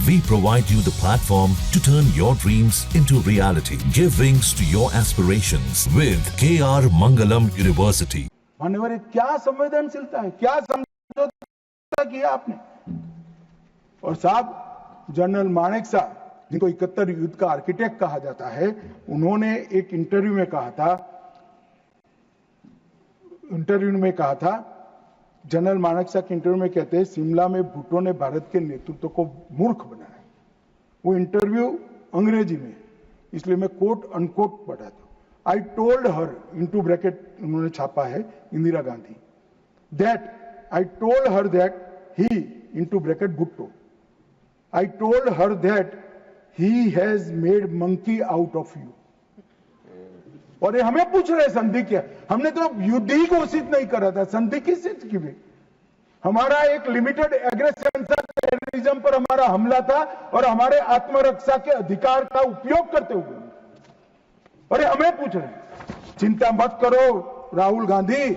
We provide you the platform to turn your dreams into reality. Give wings to your aspirations with KR Mangalam University. मान्यवर, क्या संवेदनशीलता है, क्या समझौता किया आपने। और साहब जनरल मानेकशॉ, जिनको 71 युद्ध का आर्किटेक्ट कहा जाता है, उन्होंने एक इंटरव्यू में कहा था, जनरल मानेकशॉ के इंटरव्यू में कहते हैं, शिमला में भुट्टो ने भारत के नेतृत्व को मूर्ख बनाया। वो इंटरव्यू अंग्रेजी में, इसलिए मैं कोट अनकोट पढ़ा था। I told her, into bracket उन्होंने छापा है Indira Gandhi, that I told her that he, into bracket Bhutto, I told her that he has made monkey out of you. और ये हमें पूछ रहे संधि क्या, हमने तो युद्ध ही घोषित नहीं करा था, संधि किस चीज की भी। हमारा एक लिमिटेड एग्रेशन था, टेररिज्म पर हमारा हमला था, और हमारे आत्मरक्षा के अधिकार का उपयोग करते हुए, और हमें पूछ रहे हैं। चिंता मत करो राहुल गांधी,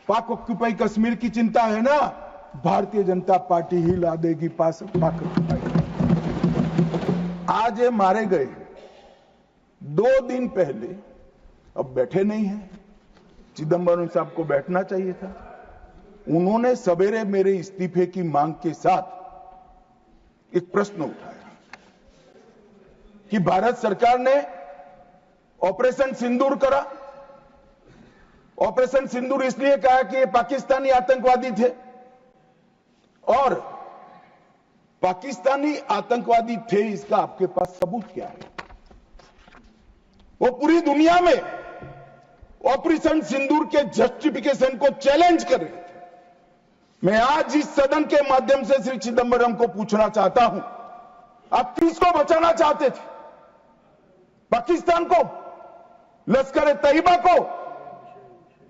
पाक ऑक्यूपाई कश्मीर की चिंता है ना, भारतीय जनता पार्टी ही ला देगी पाक ऑक्यूपाई। आज ये मारे गए 2 दिन पहले, अब बैठे नहीं है, चिदंबरम साहब को बैठना चाहिए था। उन्होंने सवेरे मेरे इस्तीफे की मांग के साथ एक प्रश्न उठाया कि भारत सरकार ने ऑपरेशन सिंदूर करा। ऑपरेशन सिंदूर इसलिए कहा कि ये पाकिस्तानी आतंकवादी थे, और पाकिस्तानी आतंकवादी थे, इसका आपके पास सबूत क्या है। वो पूरी दुनिया में ऑपरेशन सिंदूर के जस्टिफिकेशन को चैलेंज कर रहे थे। मैं आज इस सदन के माध्यम से श्री चिदंबरम को पूछना चाहता हूं, आप किसको बचाना चाहते थे? पाकिस्तान को, लश्कर ए तैयबा को,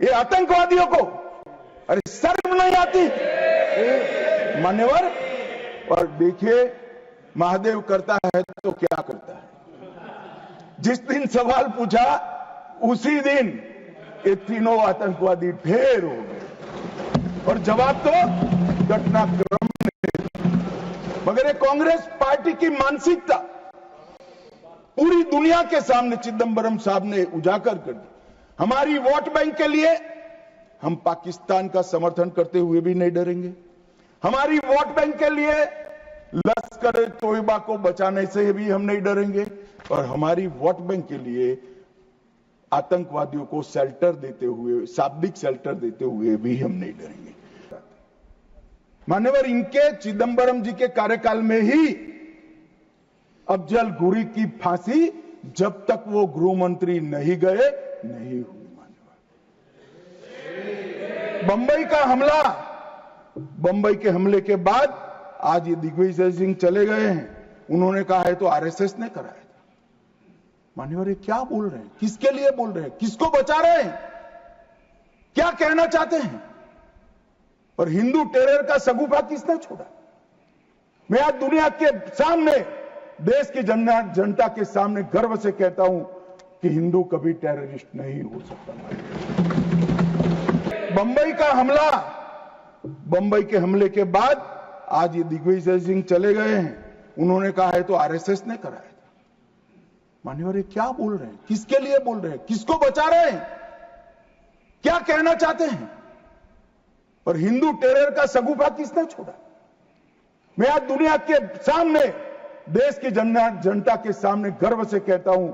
ये आतंकवादियों को? अरे शर्म नहीं आती मान्यवर। और देखिए, महादेव करता है तो क्या करता है। जिस दिन सवाल पूछा उसी दिन ये तीनों आतंकवादी ढेर हो गए, और जवाब तो घटनाक्रम ने। मगर ये कांग्रेस पार्टी की मानसिकता पूरी दुनिया के सामने चिदंबरम साहब ने उजागर कर दी। हमारी वोट बैंक के लिए हम पाकिस्तान का समर्थन करते हुए भी नहीं डरेंगे। हमारी वोट बैंक के लिए लश्कर ए तोयबा को बचाने से भी हम नहीं डरेंगे, और हमारी वोट बैंक के लिए आतंकवादियों को शेल्टर देते हुए, शाब्दिक शेल्टर देते हुए भी हम नहीं डरेंगे। मान्यवर, इनके चिदंबरम जी के कार्यकाल में ही अफजल गुरी की फांसी, जब तक वो गृह मंत्री नहीं गए, नहीं हुई। मान्यवर, बंबई का हमला, बंबई के हमले के बाद आज ये दिग्विजय सिंह चले गए हैं, उन्होंने कहा है तो आरएसएस ने कराया था। मान्यवर, ये क्या बोल रहे हैं, किसके लिए बोल रहे हैं, किसको बचा रहे हैं, क्या कहना चाहते हैं? और हिंदू टेरर का सगुफा किसने छोड़ा? मैं आज दुनिया के सामने, देश की जनता के सामने गर्व से कहता हूं कि हिंदू कभी टेररिस्ट नहीं हो सकता। बंबई का हमला, बंबई के हमले के बाद आज ये दिग्विजय सिंह चले गए हैं, उन्होंने कहा है तो आरएसएस ने कराया था। मान्यवर, ये क्या बोल रहे हैं, किसके लिए बोल रहे हैं, किसको बचा रहे हैं, क्या कहना चाहते हैं? और हिंदू टेरर का सगुफा किसने छोड़ा? मैं आज दुनिया के सामने, देश की जनता के सामने गर्व से कहता हूं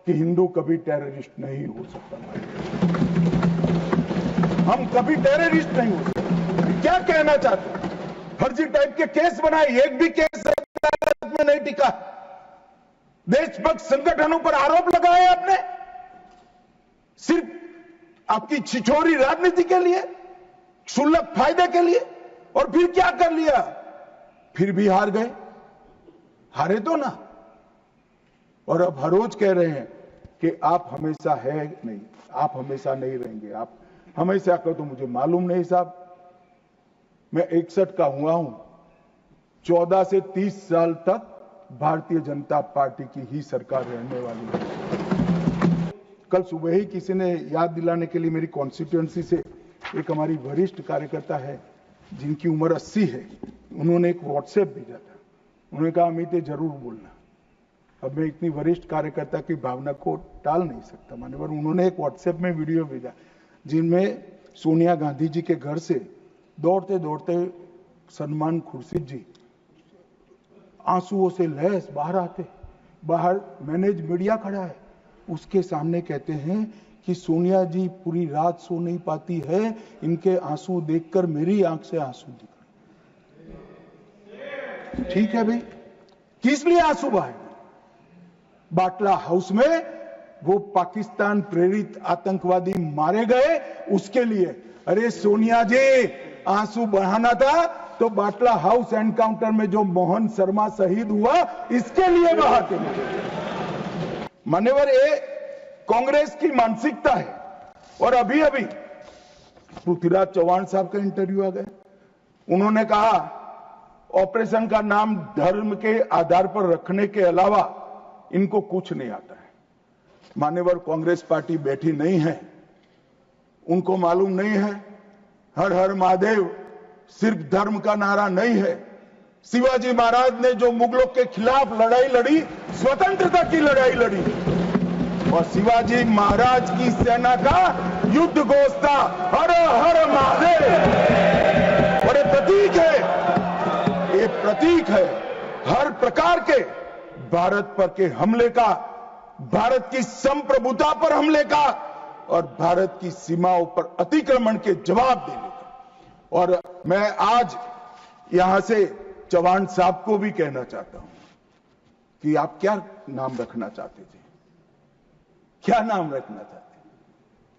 कि हिंदू कभी टेररिस्ट नहीं हो सकता। हम कभी टेररिस्ट नहीं हो सकते। क्या कहना चाहते हैं? फर्जी टाइप के केस बनाए, एक भी केस अदालत में नहीं टिका। देशभक्त संगठनों पर आरोप लगाए आपने, सिर्फ आपकी छिछोरी राजनीति के लिए, क्षुल्लक फायदे के लिए। और फिर क्या कर लिया? फिर भी हार गए। हारे तो ना, और अब हर रोज कह रहे हैं कि आप हमेशा है नहीं, आप हमेशा नहीं रहेंगे, आप हमेशा का तो मुझे मालूम नहीं साहब। मैं 61 का हुआ हूं, 14 से 30 साल तक भारतीय जनता पार्टी की ही सरकार रहने वाली है। कल सुबह ही किसी ने याद दिलाने के लिए मेरी कॉन्स्टिट्यूएंसी से एक हमारी वरिष्ठ कार्यकर्ता है जिनकी उम्र 80 है, उन्होंने एक व्हाट्सएप भेजा था उन्होंने कहा अमित ये जरूर बोलना। अब मैं इतनी वरिष्ठ कार्यकर्ता की भावना को टाल नहीं सकता मान्यवर। उन्होंने एक व्हाट्सएप में वीडियो भेजा जिनमें सोनिया गांधी जी के घर से दौड़ते दौड़ते सलमान खुर्शीद जी आंसुओं से लहस बाहर आते, बाहर मैनेज मीडिया खड़ा है, उसके सामने कहते हैं कि सोनिया जी पूरी रात सो नहीं पाती है, इनके आंसू देखकर मेरी आंख से आंसू दिख रहे। ठीक है भाई, किस लिए आंसू बहाए? बाटला हाउस में वो पाकिस्तान प्रेरित आतंकवादी मारे गए उसके लिए। अरे सोनिया जी, आंसू बहाना था तो बाटला हाउस एनकाउंटर में जो मोहन शर्मा शहीद हुआ इसके लिए बहाते। मान्यवर, ये कांग्रेस की मानसिकता है। और अभी अभी पृथ्वीराज चौहान साहब का इंटरव्यू आ गया, उन्होंने कहा ऑपरेशन का नाम धर्म के आधार पर रखने के अलावा इनको कुछ नहीं आता है। मान्यवर, कांग्रेस पार्टी बैठी नहीं है, उनको मालूम नहीं है हर हर महादेव सिर्फ धर्म का नारा नहीं है। शिवाजी महाराज ने जो मुगलों के खिलाफ लड़ाई लड़ी, स्वतंत्रता की लड़ाई लड़ी, और शिवाजी महाराज की सेना का युद्ध घोष था हर हर महादेव। और ये प्रतीक है, ये प्रतीक है हर प्रकार के भारत पर के हमले का, भारत की संप्रभुता पर हमले का और भारत की सीमाओं पर अतिक्रमण के जवाब देने का। और मैं आज यहां से चौहान साहब को भी कहना चाहता हूं कि आप क्या नाम रखना चाहते थे, क्या नाम रखना चाहते,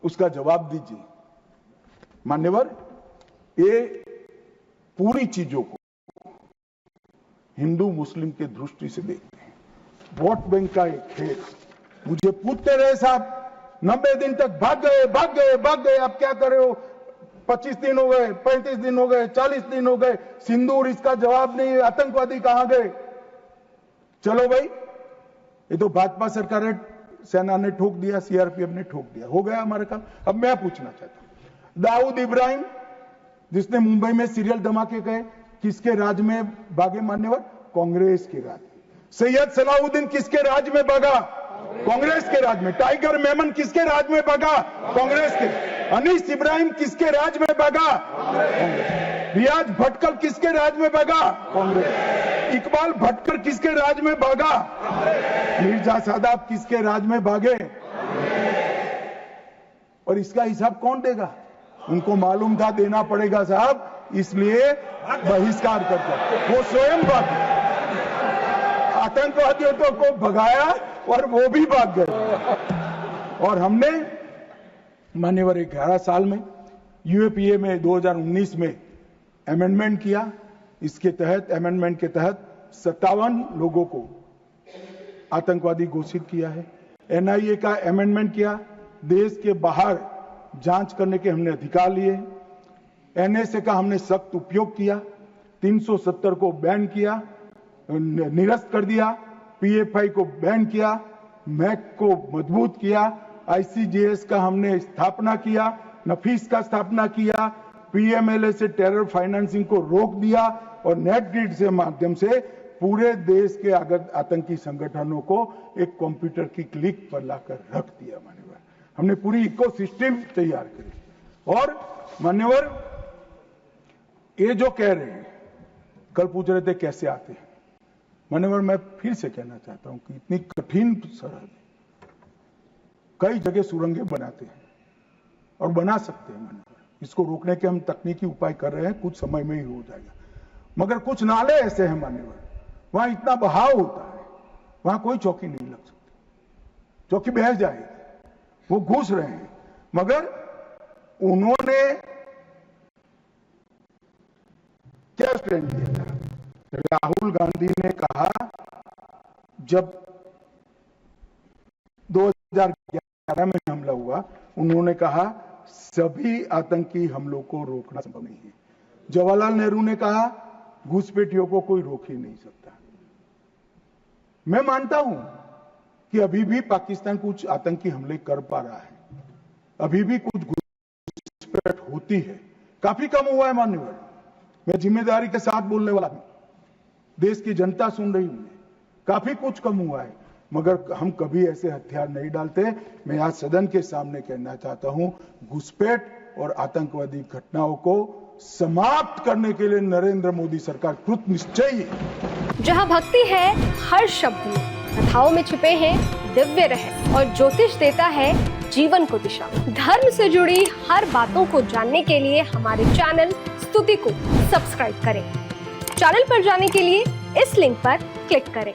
उसका जवाब दीजिए। मान्यवर, ये पूरी चीजों को हिंदू मुस्लिम के दृष्टि से देखते हैं, वोट बैंक का एक खेल। मुझे पूछते रहे साहब 90 दिन तक भाग गए भाग गए भाग गए, आप क्या कर रहे हो? 25 दिन हो गए, 35 दिन हो गए, 40 दिन हो गए, सिंदूर इसका जवाब नहीं, आतंकवादी कहां गए? चलो भाई, ये तो भाजपा सरकार ने, सेना ने ठोक दिया, सीआरपीएफ ने ठोक दिया, हो गया हमारा काम। अब मैं पूछना चाहता हूं, दाऊद इब्राहिम जिसने मुंबई में सीरियल धमाके गए, किसके राज में भागे मान्यवर? कांग्रेस के राज में। सैयद सलाउद्दीन किसके राज में भागा? कांग्रेस के राज में। टाइगर मेमन किसके राज में भागा? कांग्रेस के। अनीस इब्राहिम किसके राज में भागा? कांग्रेस। रियाज भटकल किसके राज में भागा? कांग्रेस। इकबाल भटकर किसके राज में भागा? मिर्जा सादाब किसके राज में भागे? और इसका हिसाब कौन देगा? उनको मालूम था देना पड़ेगा साहब, इसलिए बहिष्कार करते, वो स्वयं भागे। आतंकवादियों को भगाया और वो भी भाग गए। और हमने मान्यवर 11 साल में यूएपीए में 2019 में अमेंडमेंट किया। इसके तहत, अमेंडमेंट के तहत 57 लोगों को आतंकवादी घोषित किया है। एनआईए का अमेंडमेंट किया, देश के बाहर जांच करने के हमने अधिकार लिए। एनएसए का हमने सख्त उपयोग किया, 370 को बैन किया, निरस्त कर दिया, पीएफआई को बैन किया, मैक को मजबूत किया, आईसीजेएस का हमने स्थापना किया, नफीस का स्थापना किया, पीएमएलए से टेरर फाइनेंसिंग को रोक दिया और नेट ग्रिड से माध्यम से पूरे देश के आतंकी संगठनों को एक कंप्यूटर की क्लिक पर लाकर रख दिया। मान्यवर, हमने पूरी इकोसिस्टम तैयार करी। और मान्यवर, ये जो कह रहे हैं, कल पूछ रहे थे कैसे आते हैं, मान्यवर मैं फिर से कहना चाहता हूं कि इतनी कठिन सरहद, कई जगह सुरंगें बनाते हैं और बना सकते हैं मान्यवर, इसको रोकने के हम तकनीकी उपाय कर रहे हैं, कुछ समय में ही हो जाएगा। मगर कुछ नाले ऐसे हैं मान्यवर, वहां इतना बहाव होता है, वहां कोई चौकी नहीं लग सकती, चौकी बह जाएगी, वो घुस रहे हैं। मगर उन्होंने क्या स्टैंड लिया था? राहुल गांधी ने कहा, जब 2011 में हमला हुआ, उन्होंने कहा सभी आतंकी हमलों को रोकना संभव नहीं है। जवाहरलाल नेहरू ने कहा घुसपैठियों को कोई रोक ही नहीं सकता। मैं मानता हूं कि अभी भी पाकिस्तान कुछ आतंकी हमले कर पा रहा है, अभी भी कुछ घुसपैठ होती है, काफी कम हुआ है मान्यवर, मैं जिम्मेदारी के साथ बोलने वाला हूं। देश की जनता सुन रही है, काफी कुछ कम हुआ है, मगर हम कभी ऐसे हथियार नहीं डालते। मैं आज सदन के सामने कहना चाहता हूं, घुसपैठ और आतंकवादी घटनाओं को समाप्त करने के लिए नरेंद्र मोदी सरकार कृत निश्चयी है। जहां भक्ति है हर शब्द में, कथाओं में छुपे हैं दिव्य रहस्य और ज्योतिष देता है जीवन को दिशा। धर्म से जुड़ी हर बातों को जानने के लिए हमारे चैनल स्तुति को सब्सक्राइब करें। चैनल पर जाने के लिए इस लिंक पर क्लिक करें।